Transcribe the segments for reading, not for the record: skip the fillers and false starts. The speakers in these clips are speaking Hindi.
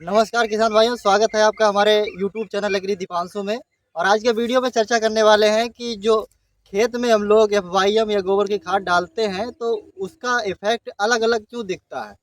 नमस्कार किसान भाइयों, स्वागत है आपका हमारे YouTube चैनल एग्री दीपांशु में। और आज के वीडियो में चर्चा करने वाले हैं कि जो खेत में हम लोग FYM या गोबर की खाद डालते हैं तो उसका इफेक्ट अलग अलग क्यों दिखता है।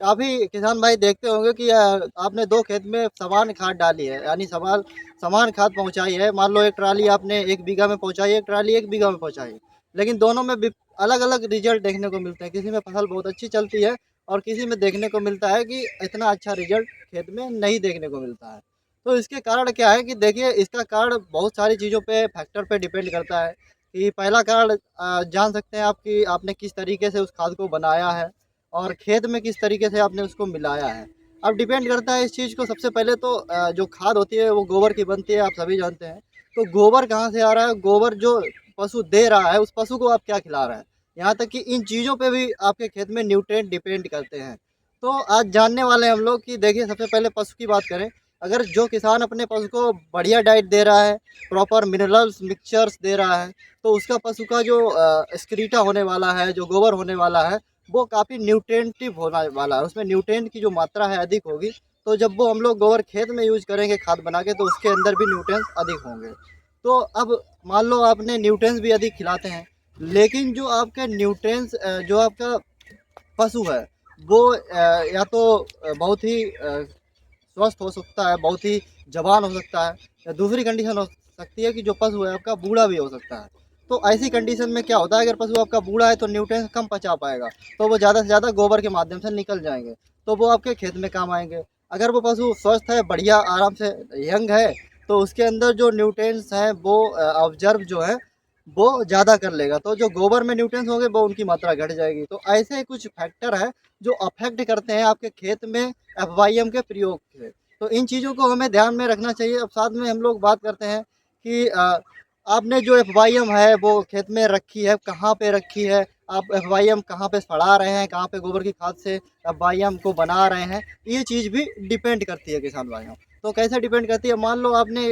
काफ़ी किसान भाई देखते होंगे कि आपने दो खेत में समान खाद डाली है, यानी समान समान खाद पहुंचाई है। मान लो एक ट्राली आपने 1 बीघा में पहुंचाई है, एक ट्राली 1 बीघा में पहुंचाई है, लेकिन दोनों में अलग अलग रिजल्ट देखने को मिलते हैं। किसी में फसल बहुत अच्छी चलती है और किसी में देखने को मिलता है कि इतना अच्छा रिजल्ट खेत में नहीं देखने को मिलता है। तो इसके कारण क्या है कि देखिए, इसका कारण बहुत सारी चीज़ों पे फैक्टर पे डिपेंड करता है। कि पहला कारण जान सकते हैं आप कि आपने किस तरीके से उस खाद को बनाया है और खेत में किस तरीके से आपने उसको मिलाया है। अब डिपेंड करता है इस चीज़ को। सबसे पहले तो जो खाद होती है वो गोबर की बनती है, आप सभी जानते हैं। तो गोबर कहाँ से आ रहा है, गोबर जो पशु दे रहा है उस पशु को आप क्या खिला रहे हैं, यहाँ तक कि इन चीज़ों पे भी आपके खेत में न्यूट्रिएंट डिपेंड करते हैं। तो आज जानने वाले हैं हम लोग कि देखिए, सबसे पहले पशु की बात करें। अगर जो किसान अपने पशु को बढ़िया डाइट दे रहा है, प्रॉपर मिनरल्स मिक्सचर्स दे रहा है, तो उसका पशु का जो स्क्रीटा होने वाला है, जो गोबर होने वाला है, वो काफ़ी न्यूट्रिएंटिव होने वाला है। उसमें न्यूट्रिएंट की जो मात्रा है अधिक होगी। तो जब वो हम लोग गोबर खेत में यूज़ करेंगे खाद बना के, तो उसके अंदर भी न्यूट्रिएंट्स अधिक होंगे। तो अब मान लो आपने न्यूट्रिएंट्स भी अधिक खिलाते हैं, लेकिन जो आपके न्यूट्रिएंट्स जो आपका पशु है वो या तो बहुत ही स्वस्थ हो सकता है, बहुत ही जवान हो सकता है, या दूसरी कंडीशन हो सकती है कि जो पशु है आपका बूढ़ा भी हो सकता है। तो ऐसी कंडीशन में क्या होता है, अगर पशु आपका बूढ़ा है तो न्यूट्रिएंट्स कम पचा पाएगा, तो वो ज़्यादा से ज़्यादा गोबर के माध्यम से निकल जाएंगे, तो वो आपके खेत में काम आएंगे। अगर वो पशु स्वस्थ है, बढ़िया आराम से यंग है, तो उसके अंदर जो न्यूट्रिएंट्स हैं वो ऑब्जर्व जो है वो ज़्यादा कर लेगा, तो जो गोबर में न्यूट्रिएंट्स होंगे वो उनकी मात्रा घट जाएगी। तो ऐसे कुछ फैक्टर है जो अफेक्ट करते हैं आपके खेत में FYM के प्रयोग से। तो इन चीज़ों को हमें ध्यान में रखना चाहिए। अब साथ में हम लोग बात करते हैं कि आपने जो FYM है वो खेत में रखी है, कहाँ पे रखी है, आप FYM कहाँ पे सड़ा रहे हैं, कहाँ पे गोबर की खाद से FYM को बना रहे हैं, ये चीज़ भी डिपेंड करती है किसान भाइयों। तो कैसे डिपेंड करती है, मान लो आपने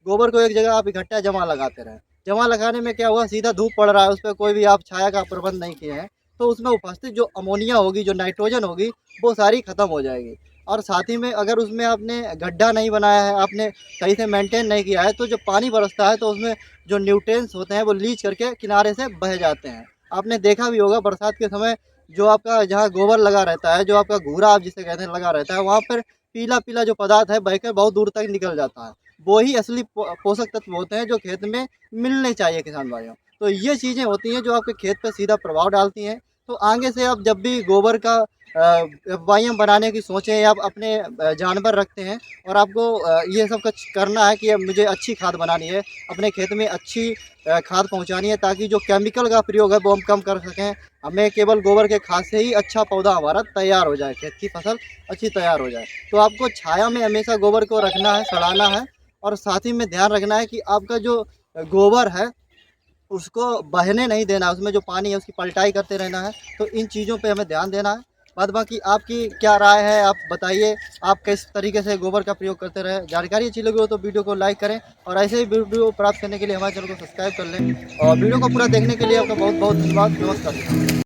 गोबर को एक जगह आप इकट्ठा जमा लगाते रहे। जमा लगाने में क्या हुआ, सीधा धूप पड़ रहा है, उस पर कोई भी आप छाया का प्रबंध नहीं किए हैं, तो उसमें उपस्थित जो अमोनिया होगी, जो नाइट्रोजन होगी, वो सारी ख़त्म हो जाएगी। और साथ ही में अगर उसमें आपने गड्ढा नहीं बनाया है, आपने सही से मेंटेन नहीं किया है, तो जो पानी बरसता है तो उसमें जो न्यूट्रिएंट्स होते हैं वो लीच करके किनारे से बह जाते हैं। आपने देखा भी होगा बरसात के समय जो आपका जहाँ गोबर लगा रहता है, जो आपका घूरा आप जिसे कहते हैं लगा रहता है, वहाँ पर पीला पीला जो पदार्थ है बह कर बहुत दूर तक निकल जाता है। वो ही असली पोषक तत्व होते हैं जो खेत में मिलने चाहिए किसान भाइयों। तो ये चीज़ें होती हैं जो आपके खेत पर सीधा प्रभाव डालती हैं। तो आगे से आप जब भी गोबर का FYM बनाने की सोचें, या आप अपने जानवर रखते हैं और आपको ये सब कुछ करना है कि अब मुझे अच्छी खाद बनानी है, अपने खेत में अच्छी खाद पहुंचानी है, ताकि जो केमिकल का प्रयोग है वो हम कम कर सकें। हमें केवल गोबर के खाद से ही अच्छा पौधा हमारा तैयार हो जाए, खेत की फसल अच्छी तैयार हो जाए। तो आपको छाया में हमेशा गोबर को रखना है, सड़ाना है, और साथ ही में ध्यान रखना है कि आपका जो गोबर है उसको बहने नहीं देना है, उसमें जो पानी है उसकी पलटाई करते रहना है। तो इन चीज़ों पे हमें ध्यान देना है। बाद बाकी आपकी क्या राय है, आप बताइए, आप किस तरीके से गोबर का प्रयोग करते रहे। जानकारी अच्छी लगी हो तो वीडियो को लाइक करें, और ऐसे ही वीडियो प्राप्त करने के लिए हमारे चैनल को सब्सक्राइब कर लें। और वीडियो को पूरा देखने के लिए आपका बहुत बहुत धन्यवाद। नमस्कार।